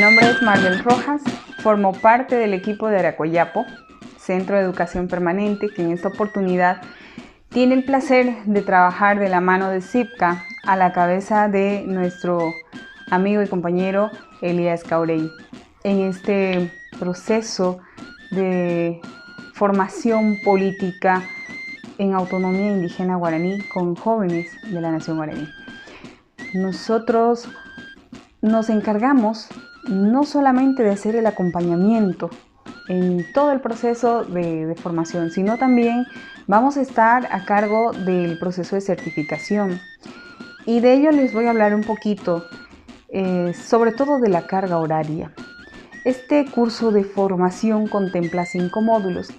nombre es Maribel Rojas, formo parte del equipo de Aracuayapo, Centro de Educación Permanente, que en esta oportunidad tiene el placer de trabajar de la mano de CIPCA a la cabeza de nuestro amigo y compañero Elías Caurey en este proceso de formación política en autonomía indígena guaraní con jóvenes de la nación guaraní. Nosotros nos encargamos no solamente de hacer el acompañamiento en todo el proceso de formación, sino también vamos a estar a cargo del proceso de certificación. Y de ello les voy a hablar un poquito, sobre todo de la carga horaria. Este curso de formación contempla 5 módulos.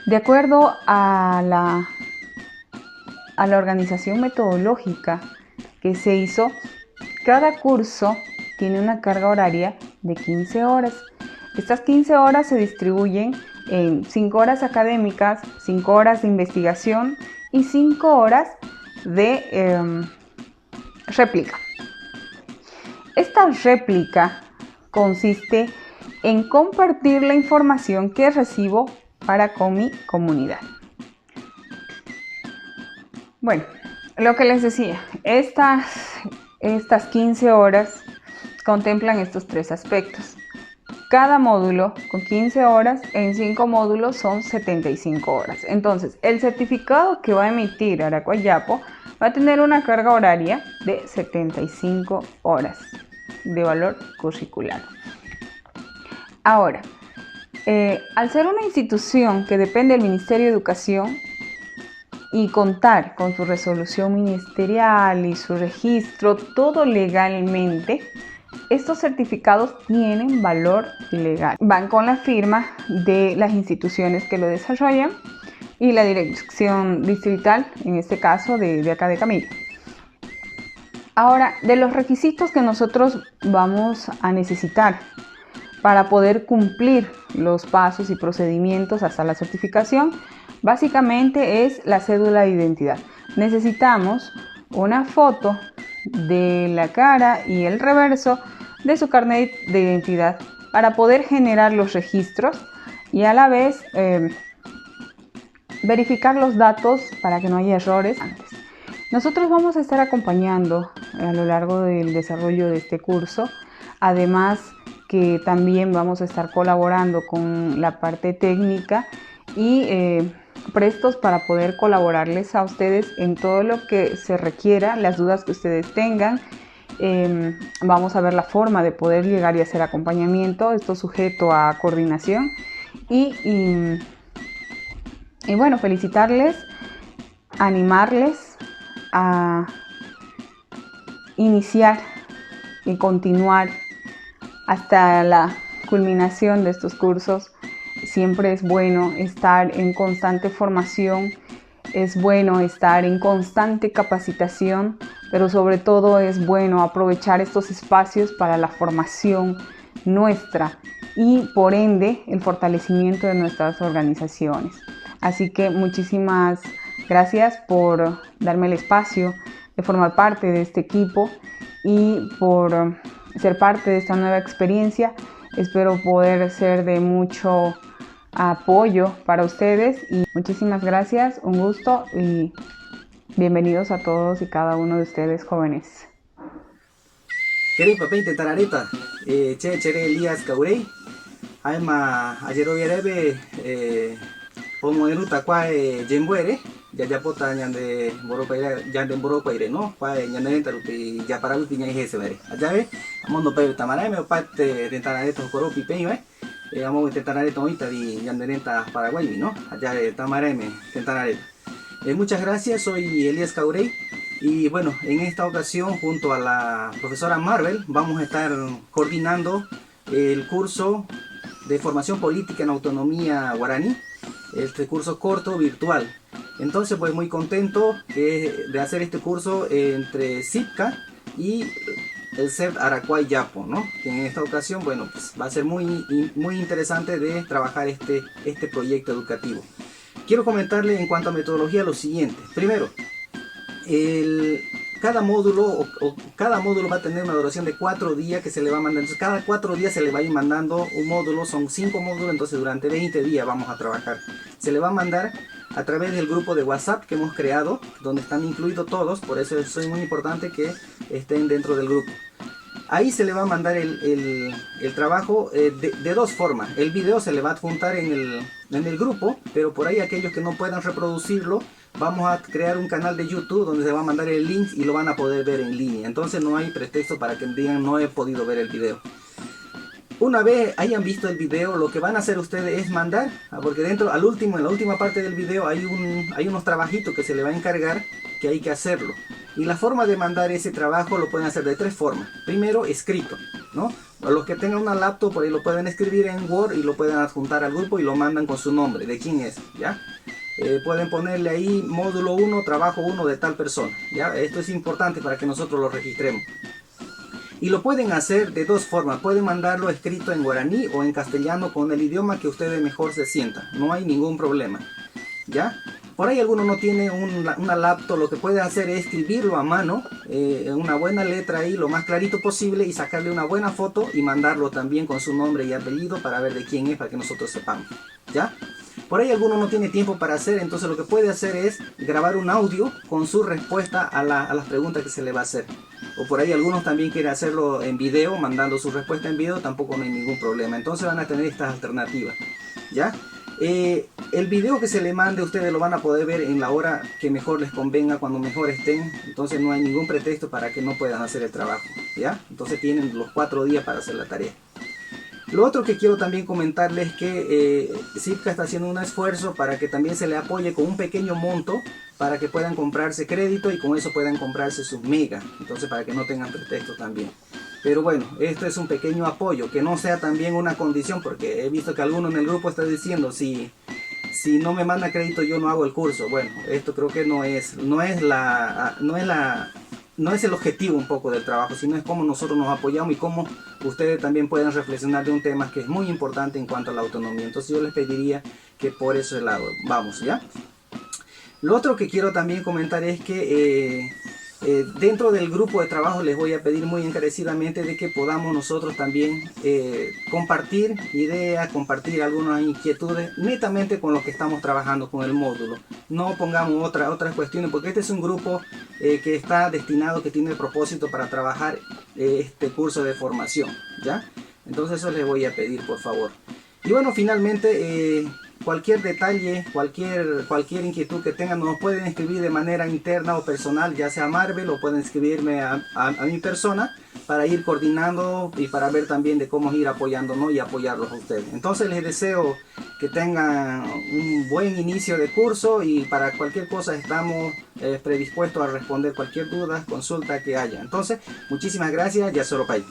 De acuerdo a la organización metodológica que se hizo, cada curso tiene una carga horaria de 15 horas. Estas 15 horas se distribuyen en 5 horas académicas, 5 horas de investigación y 5 horas de réplica. Esta réplica consiste en compartir la información que recibo para con mi comunidad. Bueno, lo que les decía, estas 15 horas contemplan estos 3 aspectos. Cada módulo con 15 horas, en 5 módulos son 75 horas. Entonces, el certificado que va a emitir Aracuayapo va a tener una carga horaria de 75 horas de valor curricular. Ahora, al ser una institución que depende del Ministerio de Educación y contar con su resolución ministerial y su registro, todo legalmente, estos certificados tienen valor legal. Van con la firma de las instituciones que lo desarrollan y la dirección distrital, en este caso de acá de Camilla. Ahora, de los requisitos que nosotros vamos a necesitar para poder cumplir los pasos y procedimientos hasta la certificación, básicamente es la cédula de identidad. Necesitamos una foto de la cara y el reverso de su carnet de identidad para poder generar los registros y a la vez verificar los datos para que no haya errores antes. Nosotros vamos a estar acompañando a lo largo del desarrollo de este curso, además que también vamos a estar colaborando con la parte técnica y prestos para poder colaborarles a ustedes en todo lo que se requiera, las dudas que ustedes tengan. Vamos a ver la forma de poder llegar y hacer acompañamiento, esto sujeto a coordinación y bueno, felicitarles, animarles a iniciar y continuar hasta la culminación de estos cursos. Siempre es bueno estar en constante formación, es bueno estar en constante capacitación, pero sobre todo es bueno aprovechar estos espacios para la formación nuestra y por ende el fortalecimiento de nuestras organizaciones. Así que muchísimas gracias por darme el espacio de formar parte de este equipo y por ser parte de esta nueva experiencia. Espero poder ser de mucho apoyo para ustedes y muchísimas gracias, un gusto y bienvenidos a todos y cada uno de ustedes jóvenes. Queréis papá intentar areta, chere Elías Caurey, aima ayer obviamente como en ruta cual jembuere, ya pota ñande boropaire no, cual ñande entra lupi ya para lupi ñai ese vere, allá ve, amondo pe tamarame me parte tentar areta coropi pe vamos a intentar areta ahorita y ñande renta Paraguay no, allá tamarame tentar areta. Muchas gracias, soy Elías Caurey. Y bueno, en esta ocasión junto a la profesora Maribel vamos a estar coordinando el curso de formación política en autonomía guaraní, este curso corto virtual. Entonces pues muy contento de hacer este curso entre CIPCA y el CEP Aracuayapo, ¿no? Que en esta ocasión bueno pues va a ser muy interesante de trabajar este proyecto educativo. Quiero comentarle en cuanto a metodología lo siguiente. Primero, cada módulo cada módulo va a tener una duración de 4 días que se le va a mandar. Entonces, cada 4 días se le va a ir mandando un módulo, son 5 módulos, entonces durante 20 días vamos a trabajar. Se le va a mandar a través del grupo de WhatsApp que hemos creado, donde están incluidos todos, por eso es muy importante que estén dentro del grupo. Ahí se le va a mandar el trabajo de dos formas. El video se le va a adjuntar en el grupo, pero por ahí aquellos que no puedan reproducirlo, vamos a crear un canal de YouTube donde se va a mandar el link y lo van a poder ver en línea. Entonces no hay pretexto para que digan no he podido ver el video. Una vez hayan visto el video, lo que van a hacer ustedes es mandar, porque en la última parte del video hay unos trabajitos que se le va a encargar que hay que hacerlo. Y la forma de mandar ese trabajo lo pueden hacer de 3 formas. Primero, escrito, ¿no? Los que tengan una laptop, por ahí lo pueden escribir en Word y lo pueden adjuntar al grupo y lo mandan con su nombre, de quién es, ¿ya? Pueden ponerle ahí módulo 1, trabajo 1 de tal persona, ¿ya? Esto es importante para que nosotros lo registremos. Y lo pueden hacer de 2 formas. Pueden mandarlo escrito en guaraní o en castellano con el idioma que ustedes mejor se sientan. No hay ningún problema, ¿ya? Por ahí alguno no tiene una laptop, lo que puede hacer es escribirlo a mano, una buena letra ahí, lo más clarito posible, y sacarle una buena foto y mandarlo también con su nombre y apellido para ver de quién es, para que nosotros sepamos, ¿ya? Por ahí alguno no tiene tiempo para hacer, entonces lo que puede hacer es grabar un audio con su respuesta a las preguntas que se le va a hacer. O por ahí algunos también quieren hacerlo en video, mandando su respuesta en video, tampoco no hay ningún problema. Entonces van a tener estas alternativas, ¿ya? El video que se le mande ustedes lo van a poder ver en la hora que mejor les convenga, cuando mejor estén. Entonces no hay ningún pretexto para que no puedan hacer el trabajo, ¿ya? Entonces tienen los 4 días para hacer la tarea. Lo otro que quiero también comentarles es que Cipca está haciendo un esfuerzo para que también se le apoye con un pequeño monto para que puedan comprarse crédito y con eso puedan comprarse sus megas. Entonces, para que no tengan pretexto también. Pero bueno, esto es un pequeño apoyo, que no sea también una condición, porque he visto que alguno en el grupo está diciendo si no me manda crédito yo no hago el curso. Bueno, esto creo que no es el objetivo un poco del trabajo, sino es cómo nosotros nos apoyamos y cómo ustedes también pueden reflexionar de un tema que es muy importante en cuanto a la autonomía. Entonces yo les pediría que por ese lado vamos, ¿ya? Lo otro que quiero también comentar es que dentro del grupo de trabajo les voy a pedir muy encarecidamente de que podamos nosotros también compartir ideas, compartir algunas inquietudes netamente con los que estamos trabajando con el módulo. No pongamos otras cuestiones, porque este es un grupo que está destinado, que tiene el propósito para trabajar este curso de formación, ¿ya? Entonces eso les voy a pedir, por favor. Y bueno, finalmente cualquier detalle, cualquier inquietud que tengan, nos pueden escribir de manera interna o personal, ya sea a Marvel, o pueden escribirme a mi persona para ir coordinando y para ver también de cómo ir apoyándonos y apoyarlos a ustedes. Entonces les deseo que tengan un buen inicio de curso y para cualquier cosa estamos predispuestos a responder cualquier duda, consulta que haya. Entonces, muchísimas gracias, Yasoropay.